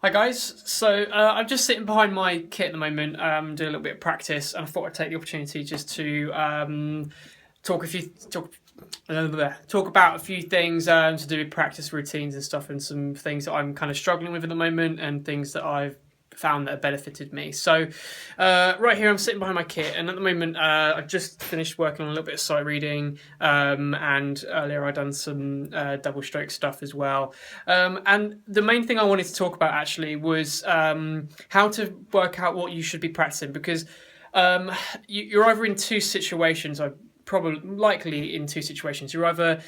Hi guys, so I'm just sitting behind my kit at the moment, doing a little bit of practice, and I thought I'd take the opportunity just to talk a few talk about a few things to do with practice routines and stuff, and some things that I'm kind of struggling with at the moment, and things that I've found that have benefited me. So right here I'm sitting behind my kit, and at the moment I've just finished working on a little bit of sight reading, and earlier I've done some double stroke stuff as well. And the main thing I wanted to talk about actually was how to work out what you should be practicing, because you're either in two situations. I probably likely in two situations. You're either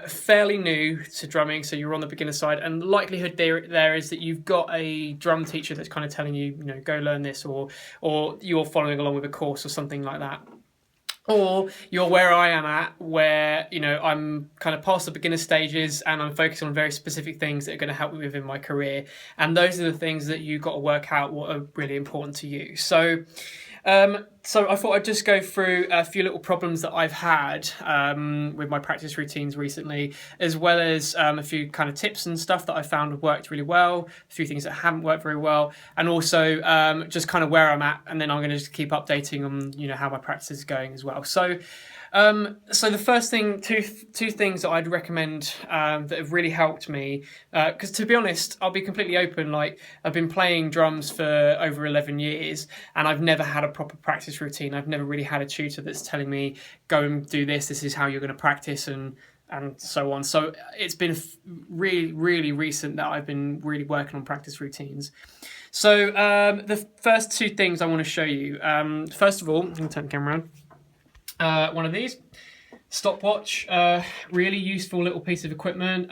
fairly new to drumming, so you're on the beginner side, and the likelihood there is that you've got a drum teacher that's kind of telling you, go learn this, or you're following along with a course or something like that. Or you're where I am at, where I'm kind of past the beginner stages and I'm focusing on very specific things that are going to help me within my career, and those are the things that you've got to work out what are really important to you. So I thought I'd just go through a few little problems that I've had with my practice routines recently, as well as a few kind of tips and stuff that I found have worked really well, a few things that haven't worked very well, and also just kind of where I'm at, and then I'm going to just keep updating on how my practice is going as well. So the first thing, two things that I'd recommend that have really helped me, because to be honest, I'll be completely open. Like, I've been playing drums for over 11 years, and I've never had a proper practice routine. I've never really had a tutor that's telling me, go and do this. This is how you're going to practice, and so on. So it's been really, really recent that I've been really working on practice routines. So the first two things I want to show you. First of all, I'm going to turn the camera around. One of these stopwatch, really useful little piece of equipment,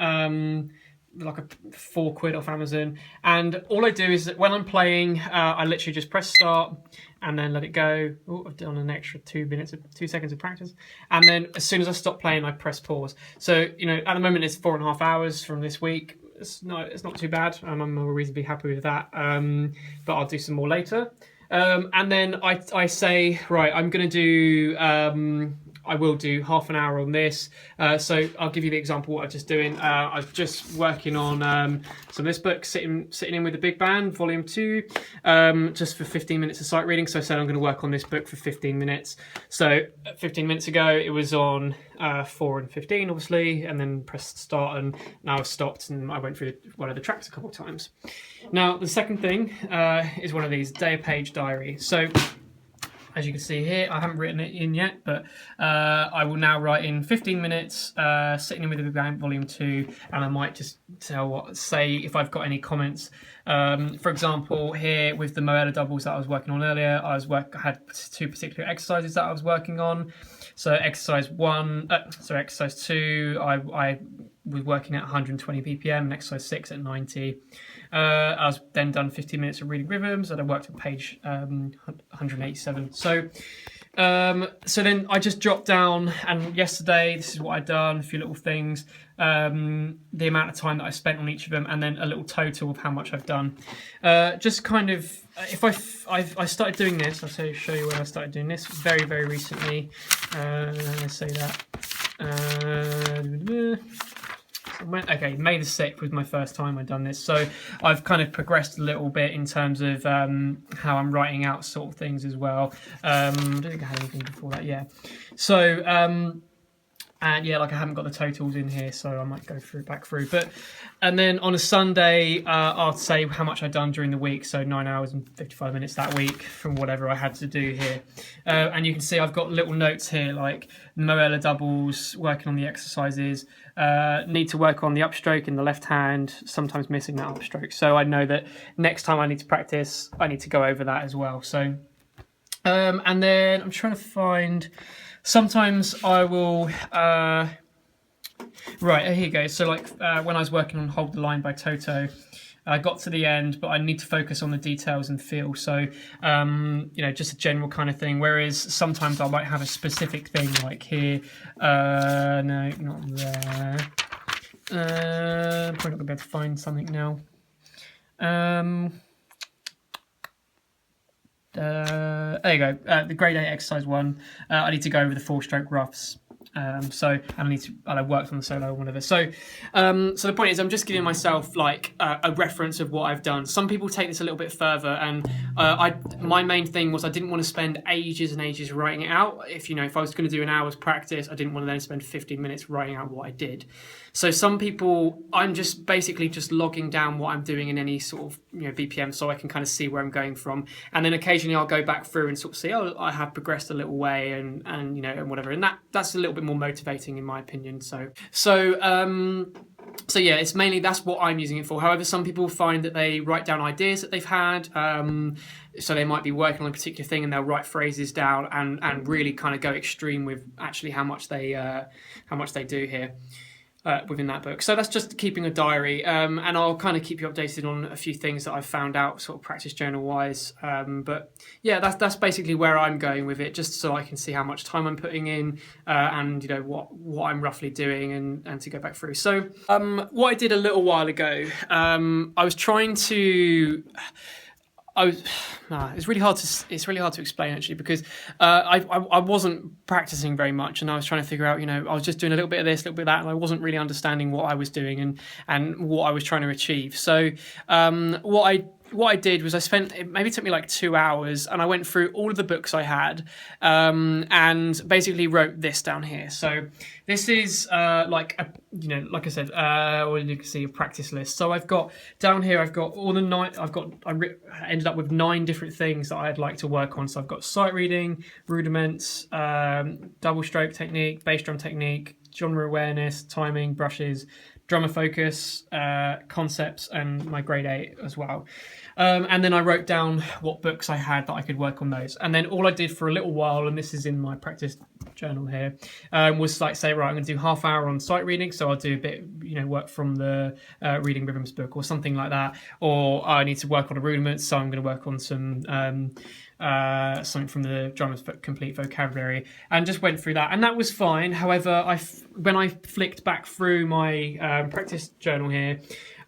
like a £4 off Amazon. And all I do is that when I'm playing, I literally just press start and then let it go. Oh, I've done an extra 2 seconds of practice, and then as soon as I stop playing, I press pause. So at the moment it's 4.5 hours from this week. It's not too bad. I'm reasonably happy with that. But I'll do some more later. And then I say, right, I'm going to do, I will do half an hour on this. So I'll give you the example what I'm just doing. I'm just working on some of this book, sitting in with the big band, volume 2, just for 15 minutes of sight reading. So I said I'm going to work on this book for 15 minutes. So 15 minutes ago, it was on 4 and 15, obviously, and then pressed start, and now I've stopped and I went through one of the tracks a couple of times. Now, the second thing is one of these day-page diary. So, as you can see here, I haven't written it in yet, but I will now write in 15 minutes, sitting in with the big band, volume 2, and I might just say if I've got any comments. For example, here with the Moella doubles that I was working on earlier, I had two particular exercises that I was working on. So exercise 2, I was working at 120 BPM, and exercise 6 at 90. I was then done 15 minutes of reading rhythms, and I worked at page 187. So then I just dropped down, and yesterday this is what I'd done, a few little things, the amount of time that I spent on each of them, and then a little total of how much I've done. Just kind of, if I started doing this, I'll show you where I started doing this very, very recently. Let's say that. Okay, May the 6th was my first time I'd done this, so I've kind of progressed a little bit in terms of how I'm writing out sort of things as well. I don't think I had anything before that, yeah. So, and yeah, like I haven't got the totals in here, so I might go back through. And then on a Sunday, I'll say how much I'd done during the week, so 9 hours and 55 minutes that week from whatever I had to do here. And you can see I've got little notes here, like Moella doubles, working on the exercises, need to work on the upstroke in the left hand, sometimes missing that upstroke. So I know that next time I need to practice, I need to go over that as well. So, and then I'm trying to find. Sometimes I will. Right, here you go. So like when I was working on Hold the Line by Toto, I got to the end, but I need to focus on the details and feel. So, just a general kind of thing. Whereas sometimes I might have a specific thing, like here. No, not there. I'm probably not going to be able to find something now. There you go. The grade 8 exercise 1. I need to go over the 4-stroke roughs. So and I worked on the solo or whatever. So the point is, I'm just giving myself like a reference of what I've done. Some people take this a little bit further, and my main thing was I didn't want to spend ages and ages writing it out. If I was going to do an hour's practice, I didn't want to then spend 15 minutes writing out what I did. So some people, I'm just basically just logging down what I'm doing in any sort of BPM, so I can kind of see where I'm going from, and then occasionally I'll go back through and sort of see, oh, I have progressed a little way, and and whatever, and that's a little bit more motivating in my opinion. So yeah, it's mainly that's what I'm using it for. However, some people find that they write down ideas that they've had. So they might be working on a particular thing and they'll write phrases down and really kind of go extreme with actually how much they do here. Within that book. So that's just keeping a diary, and I'll kind of keep you updated on a few things that I've found out sort of practice journal wise, but yeah, that's basically where I'm going with it, just so I can see how much time I'm putting in, and what I'm roughly doing, and to go back through. So what I did a little while ago, I was trying to it's really hard to explain actually, because I wasn't practicing very much, and I was trying to figure out, I was just doing a little bit of this, a little bit of that, and I wasn't really understanding what I was doing and what I was trying to achieve. So what I did was it maybe took me like 2 hours, and I went through all of the books I had, and basically wrote this down here. So this is like I said, what you can see, a practice list. So I've got down here, I've got all the I ended up with 9 different things that I'd like to work on. So I've got sight reading, rudiments, double stroke technique, bass drum technique, genre awareness, timing, brushes, drummer focus, concepts, and my grade 8 as well. And then I wrote down what books I had that I could work on those. And then all I did for a little while, and this is in my practice journal here, was like say, right, I'm going to do half hour on sight reading. So I'll do a bit, work from the Reading Rhythms book or something like that. Or I need to work on a rudiment, so I'm going to work on some something from the Drummer's Complete Vocabulary, and just went through that, and that was fine. However, when I flicked back through my practice journal here,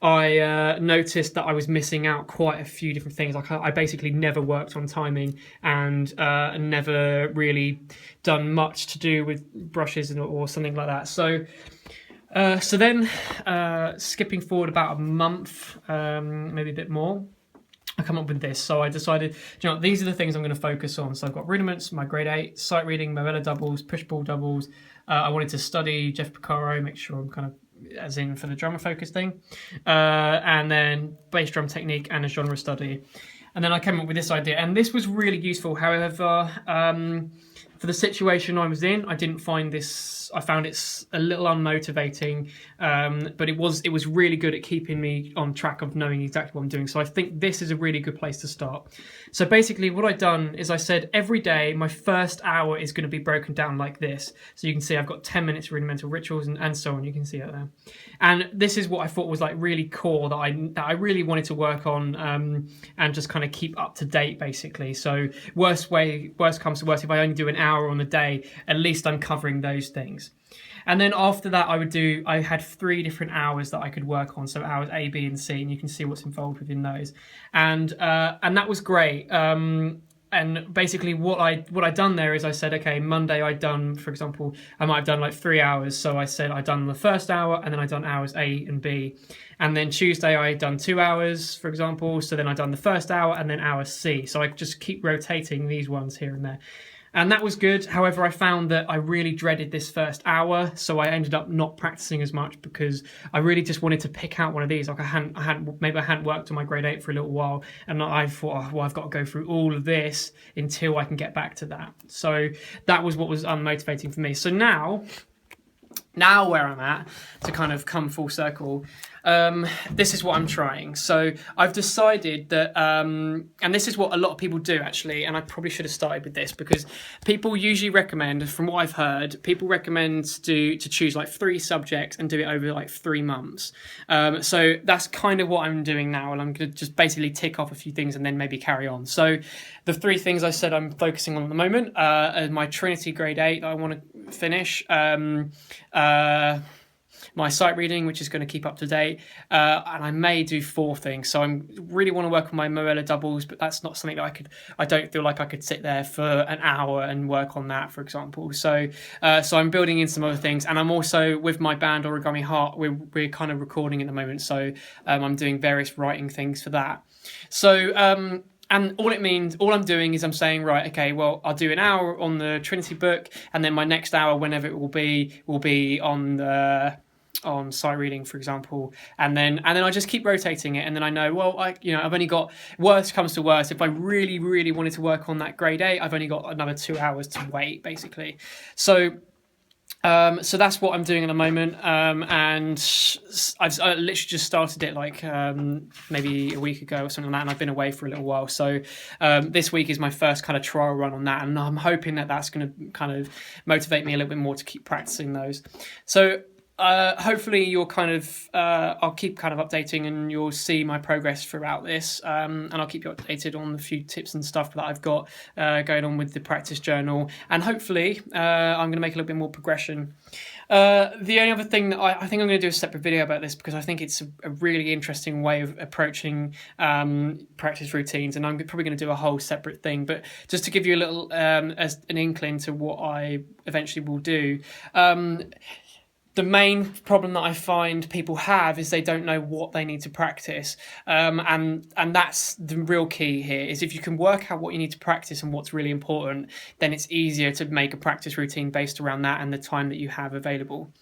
I noticed that I was missing out quite a few different things. Like I basically never worked on timing, and never really done much to do with brushes or something like that. So then skipping forward about a month, maybe a bit more, I come up with this. So I decided, these are the things I'm going to focus on. So I've got rudiments, my grade 8, sight reading, Movella doubles, push-pull doubles. I wanted to study Jeff Porcaro, make sure I'm kind of as in for the drummer focus thing, and then bass drum technique and a genre study. And then I came up with this idea, and this was really useful. However, for the situation I was in, I didn't find this. I found it's a little unmotivating, but it was really good at keeping me on track of knowing exactly what I'm doing. So I think this is a really good place to start. So basically, what I've done is I said every day my first hour is going to be broken down like this. So you can see I've got 10 minutes rudimental rituals and so on. You can see it there. And this is what I thought was like really core that I really wanted to work on, and just kind of keep up to date basically. So worst comes to worst, if I only do an hour on the day, at least I'm covering those things. And then after that, I had 3 different hours that I could work on. So hours A, B, and C, and you can see what's involved within those. And that was great. And basically what I'd done there is I said, okay, Monday I'd done, for example, I might have done like 3 hours. So I said I'd done the first hour, and then I'd done hours A and B. And then Tuesday I'd done 2 hours, for example. So then I'd done the first hour and then hour C. So I just keep rotating these ones here and there. And that was good. However, I found that I really dreaded this first hour, so I ended up not practicing as much because I really just wanted to pick out one of these. Like I hadn't worked on my grade 8 for a little while, and I thought, oh, well, I've got to go through all of this until I can get back to that. So that was what was unmotivating for me. So now where I'm at, to kind of come full circle, this is what I'm trying. So I've decided that, and this is what a lot of people do actually, and I probably should have started with this, because people usually recommend, from what I've heard, people recommend to choose like 3 subjects and do it over like 3 months. So that's kind of what I'm doing now, and I'm going to just basically tick off a few things and then maybe carry on. So the 3 things I said I'm focusing on at the moment are my Trinity grade 8 that I want to finish, my sight reading, which is going to keep up to date, and I may do 4 things. So I really want to work on my Moella doubles, but that's not something that I don't feel like I could sit there for an hour and work on that, for example. So I'm building in some other things, and I'm also with my band Origami Heart. We're kind of recording at the moment, so I'm doing various writing things for that. So and all I'm doing is I'm saying, right, okay, well, I'll do an hour on the Trinity book, and then my next hour, whenever it will be on sight reading, for example, and then I just keep rotating it, and then I know, well, I've only got, worst comes to worst, if I really, really wanted to work on that grade 8, I've only got another 2 hours to wait, basically. So that's what I'm doing at the moment, and I literally just started it like maybe a week ago or something like that, and I've been away for a little while. So this week is my first kind of trial run on that, and I'm hoping that that's going to kind of motivate me a little bit more to keep practicing those. So hopefully you'll kind of I'll keep kind of updating, and you'll see my progress throughout this, and I'll keep you updated on the few tips and stuff that I've got going on with the practice journal, and hopefully I'm going to make a little bit more progression. The only other thing that I think I'm going to do a separate video about this, because I think it's a really interesting way of approaching practice routines, and I'm probably going to do a whole separate thing, but just to give you a little as an inkling to what I eventually will do. The main problem that I find people have is they don't know what they need to practice, and that's the real key here. Is if you can work out what you need to practice and what's really important, then it's easier to make a practice routine based around that and the time that you have available.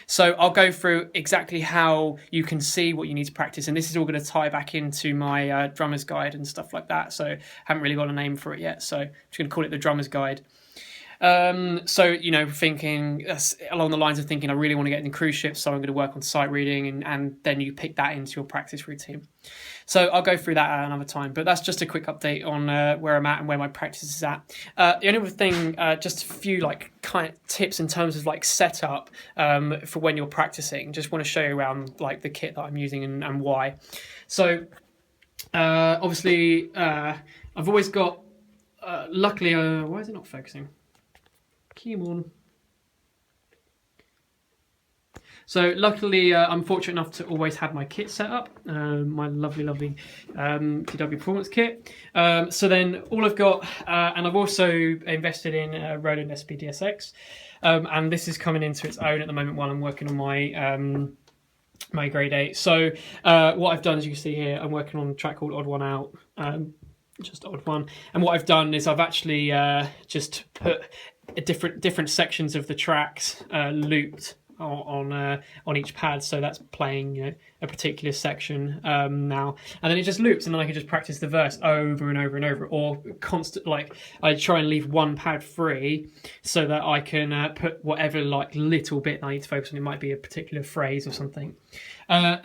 So I'll go through exactly how you can see what you need to practice, and this is all going to tie back into my drummer's guide and stuff like that. So I haven't really got a name for it yet, so I'm just going to call it the drummer's guide. So, thinking along the lines of thinking, I really want to get in cruise ships, so I'm going to work on sight reading, and then you pick that into your practice routine. So I'll go through that at another time, but that's just a quick update on where I'm at and where my practice is at. The only other thing, just a few kind of tips in terms of setup for when you're practicing. Just want to show you around the kit that I'm using and why. So obviously I've always got, luckily, why is it not focusing? Come on. So luckily, I'm fortunate enough to always have my kit set up, my lovely TW Performance kit. So then all I've got, and I've also invested in Roland SPDSX, and this is coming into its own at the moment while I'm working on my grade 8. So what I've done, as you can see here, I'm working on a track called Odd One Out, just Odd One. And what I've done is I've actually just put different sections of the tracks looped on each pad, so that's playing a particular section now, and then it just loops, and then I can just practice the verse over and over and over, or constant. I try and leave one pad free so that I can put whatever little bit I need to focus on. It might be a particular phrase or something.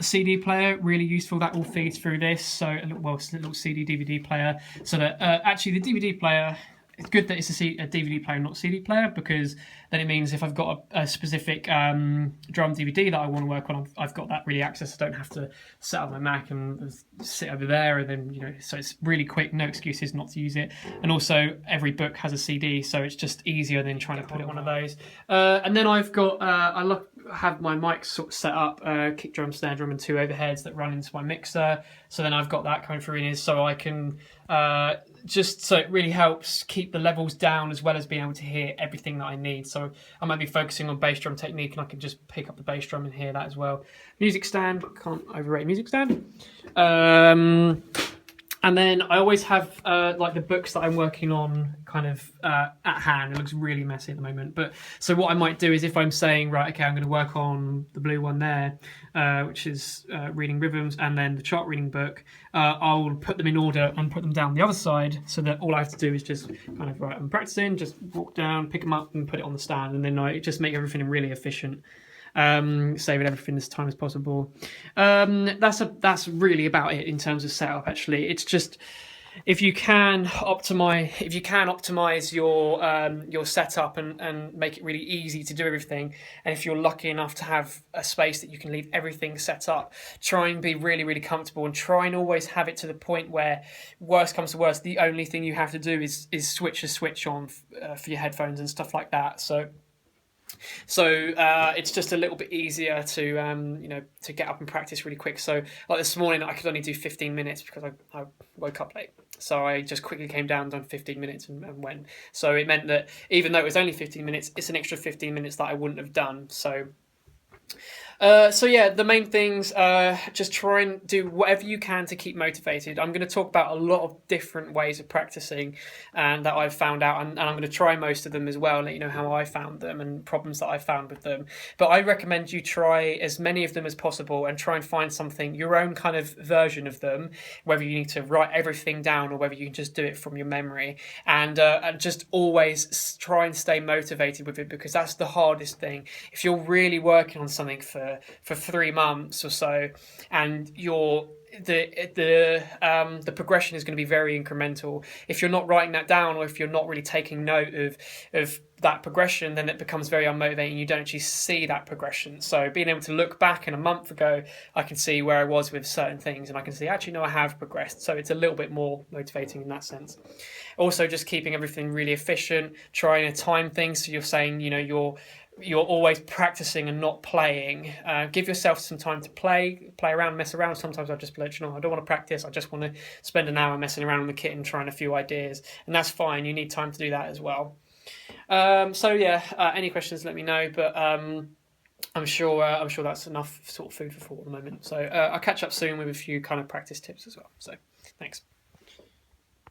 CD player, really useful. That all feeds through this. So it's a little CD DVD player, so that actually the DVD player, it's good that it's a DVD player, not CD player, because then it means if I've got a specific drum DVD that I want to work on, I've got that really access. I don't have to set up my Mac and sit over there, and then so it's really quick, no excuses not to use it. And also every book has a CD, so it's just easier than trying to put it on one of those. And then I've got have my mics sort of set up, kick drum, snare drum, and 2 overheads that run into my mixer. So then I've got that coming through in here, so I can so it really helps keep the levels down as well as being able to hear everything that I need. So I might be focusing on bass drum technique, and I can just pick up the bass drum and hear that as well. Music stand, can't overrate music stand. And then I always have the books that I'm working on kind of at hand. It looks really messy at the moment, but so what I might do is, if I'm saying, right, okay, I'm going to work on the blue one there, which is reading rhythms, and then the chart reading book, I'll put them in order and put them down the other side, so that all I have to do is just kind of, right, I'm practicing, just walk down, pick them up, and put it on the stand, and then I just make everything really efficient. Saving everything as time as possible. That's really about it in terms of setup. Actually, it's just if you can optimize your setup and make it really easy to do everything, and if you're lucky enough to have a space that you can leave everything set up, try and be really, really comfortable, and try and always have it to the point where, worst comes to worst, the only thing you have to do is switch a switch on for your headphones and stuff like that. So So it's just a little bit easier to to get up and practice really quick. So like this morning, I could only do 15 minutes because I woke up late. So I just quickly came down, done 15 minutes, and went. So it meant that even though it was only 15 minutes, it's an extra 15 minutes that I wouldn't have done. So yeah, the main things, just try and do whatever you can to keep motivated. I'm going to talk about a lot of different ways of practicing and that I've found out, and I'm going to try most of them as well, and let you know how I found them and problems that I found with them. But I recommend you try as many of them as possible and try and find something, your own kind of version of them, whether you need to write everything down or whether you can just do it from your memory. And just always try and stay motivated with it, because that's the hardest thing. If you're really working on something for 3 months or so, and the progression is going to be very incremental. If you're not writing that down, or if you're not really taking note of that progression, then it becomes very unmotivating. You don't actually see that progression. So being able to look back in a month ago, I can see where I was with certain things, and I can see actually no, I have progressed. So it's a little bit more motivating in that sense. Also, just keeping everything really efficient, trying to time things. So you're saying, you're always practicing and not playing. Give yourself some time to play around, mess around. Sometimes I just be like, I don't want to practice. I just want to spend an hour messing around with the kit and trying a few ideas, and that's fine. You need time to do that as well. So yeah, any questions, let me know. But I'm sure that's enough sort of food for thought at the moment. So I'll catch up soon with a few kind of practice tips as well. So thanks.